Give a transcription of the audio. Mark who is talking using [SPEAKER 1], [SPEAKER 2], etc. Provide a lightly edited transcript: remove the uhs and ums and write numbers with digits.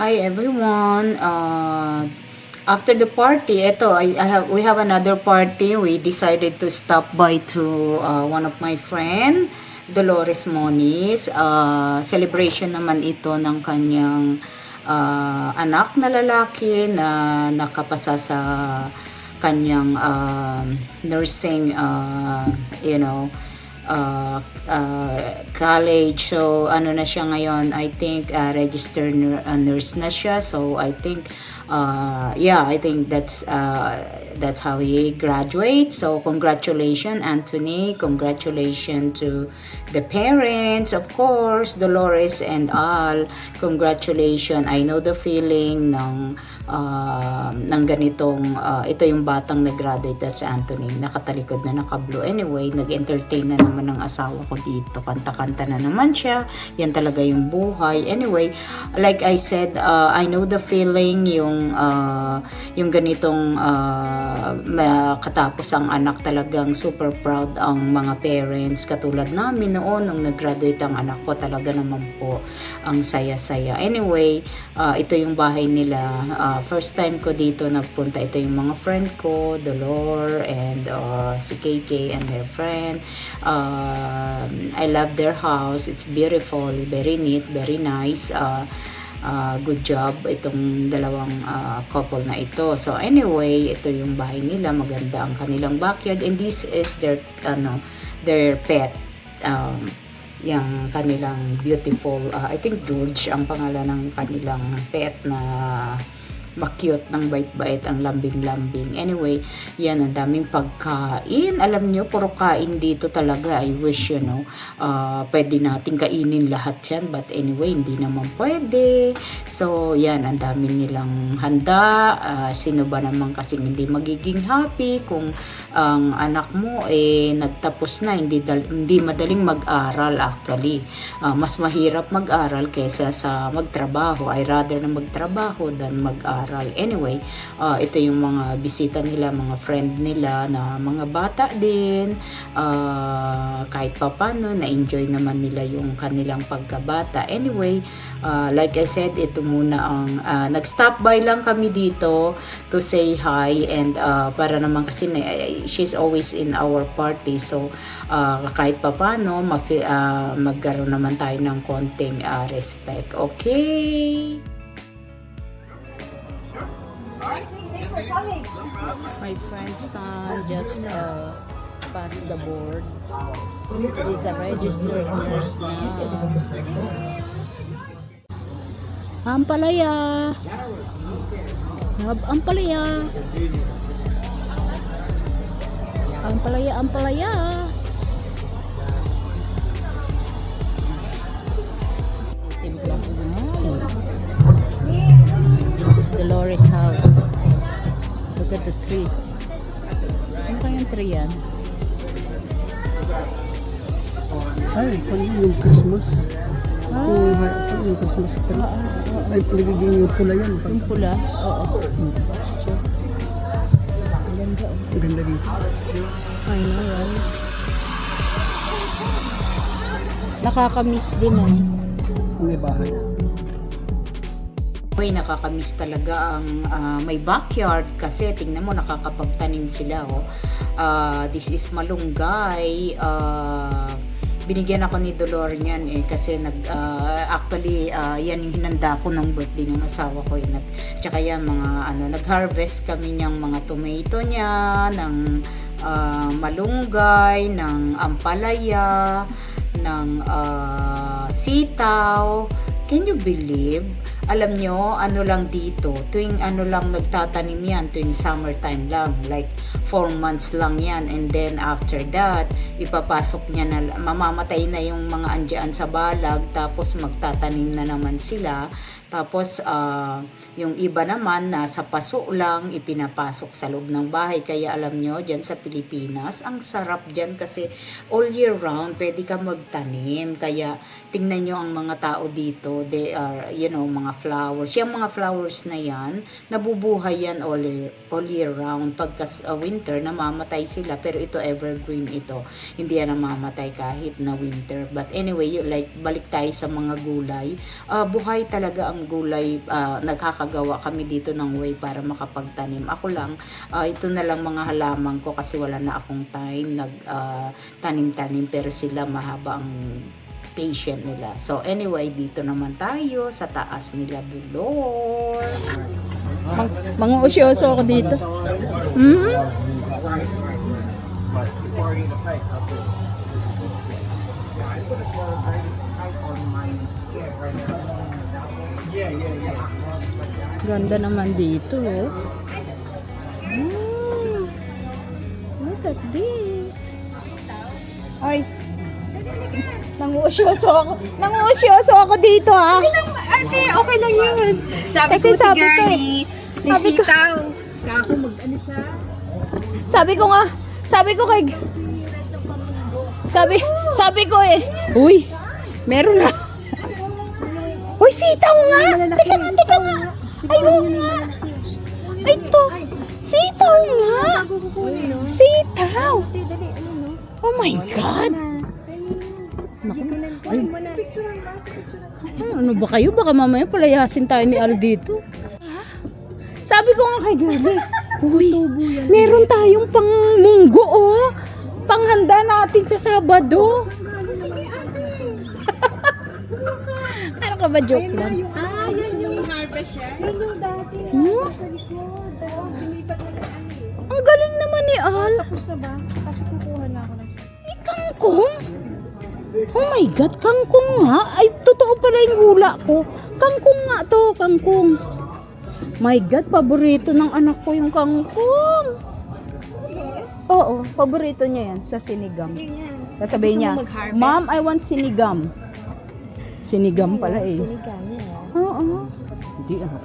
[SPEAKER 1] Hi everyone. After the party, we have another party. We decided to stop by to one of my friend, Dolores Moniz. Celebration naman ito ng kanyang anak na lalaki na nakapasa sa kanyang nursing college. So ano na siya ngayon, I think registered nurse na siya. So I think I think that's how he graduates. So congratulations Anthony, congratulations to the parents, of course, Dolores and all. Congratulations. I know the feeling ng ganitong ito yung batang nag-graduate, that's Anthony, nakatalikod na naka-blue. Anyway, nag-entertain na naman ng asawa ko dito, kanta-kanta na naman siya. Yan talaga yung buhay. Anyway, like I said, I know the feeling yung ganitong katapos ang anak, talagang super proud ang mga parents. Katulad namin noon nung nag-graduate ang anak ko, talaga naman po ang saya-saya. Anyway, ito yung bahay nila. First time ko dito nagpunta. Ito yung mga friend ko, Dolor and si KK and their friend. I love their house. It's beautiful, very neat, very nice. Good job itong dalawang couple na ito. So anyway, ito yung bahay nila. Maganda ang kanilang backyard, and this is their pet. Yung kanilang beautiful, I think George ang pangalan ng kanilang pet na makyut, ng bait-bait, ang lambing-lambing. Anyway, yan, ang daming pagkain. Alam nyo, puro kain dito talaga. I wish, pwede natin kainin lahat yan. But anyway, hindi naman pwede. So, yan, ang dami nilang handa. Sino ba naman kasing hindi magiging happy kung ang anak mo nagtapos na, hindi madaling mag-aral actually. Mas mahirap mag-aral kaysa sa magtrabaho. I rather na magtrabaho than mag-aral. Anyway, ito yung mga bisita nila, mga friend nila na mga bata din. Kahit papano, na-enjoy naman nila yung kanilang pagkabata. Anyway, like I said, ito muna ang nag-stop by lang kami dito to say hi, and para naman kasi she's always in our party. So, kahit papano, magkaroon naman tayo ng konting respect. Okay? My friend's son just passed the board. He's a registered nurse now. Ampalaya! Ampalaya! Ampalaya! Ampalaya! This is Dolores' house. Look at the tree. Ano kayang tree yan?
[SPEAKER 2] Ay, yung Christmas. Yung Christmas tree. Ay, nagiging yung pula yan.
[SPEAKER 1] Yung pula? Oo. Sure. Ang ganda.
[SPEAKER 2] Ang ganda dito.
[SPEAKER 1] I know, right? Nakakamiss din
[SPEAKER 2] May bahay.
[SPEAKER 1] Uy, nakakamiss talaga ang may backyard kasi tingnan mo, nakakapagtanim sila. This is malunggay. Binigyan ako ni Dolor niyan kasi actually yan yung hinanda ko ng birthday ng asawa ko. Tsaka yan nag-harvest kami ng mga tomato niya, ng malunggay, ng ampalaya, ng sitaw. Can you believe? Alam nyo, lang dito, tuwing lang nagtatanim yan, tuwing summertime lang, like 4 months lang yan, and then after that, ipapasok niya na, mamamatay na yung mga andyan sa balag, tapos magtatanim na naman sila, tapos yung iba naman nasa paso lang, ipinapasok sa loob ng bahay. Kaya alam nyo, dyan sa Pilipinas, ang sarap dyan kasi all year round pwede ka magtanim. Kaya tingnan nyo ang mga tao dito, they are mga flowers. Yung mga flowers na yan, nabubuhay yan all year round. Pagka winter, namamatay sila. Pero ito, evergreen ito. Hindi yan namamatay kahit na winter. But anyway, balik tayo sa mga gulay. Buhay talaga ang gulay. Nagkakagawa kami dito ng way para makapagtanim. Ako lang, ito na lang mga halaman ko kasi wala na akong time. Tanim-tanim, pero sila mahaba ang patient nila. So anyway, dito naman tayo sa taas nila Dulor.
[SPEAKER 3] Mga usyoso ako dito. Ganda naman dito. Look at this. Ay. Nanguusyoso ako dito, ha.
[SPEAKER 4] Ate, okay lang yun. Sabi
[SPEAKER 3] Kasi
[SPEAKER 4] ko si
[SPEAKER 3] sabi ko
[SPEAKER 4] Garly, ni
[SPEAKER 3] sabi ko-
[SPEAKER 4] Sitaw. Kako mag-ano siya?
[SPEAKER 3] Sabi ko kay sabi ko uy, meron na. Uy, sitaw nga. Teka nga. Ay, oo nga. Ay, to. Sitaw nga. Sitaw. Oh my God. Ano ba kayo? Baka mamaya palayasin tayo ni Al dito. Sabi ko nga kay Gabi, uy, meron tayong pang munggo, oh. Panghanda natin sa Sabado. Ano ka ba, joke lang?
[SPEAKER 4] Yan yung harvest siya. Yan yung dati. Sa likod. Pinipat na lang.
[SPEAKER 3] Ang galing naman ni Al.
[SPEAKER 4] Tapos na ba? Kasi kukuha na ako ng
[SPEAKER 3] Kangkong? Oh my God, kangkong nga. Ay, totoo pala yung hula ko. Kangkong nga to, kangkong. My God, paborito ng anak ko yung kangkong. Oo, paborito niya yan sa sinigam. Sasabihin niya, Mom, I want sinigam. Sinigam pala eh. Oo. Hindi ako.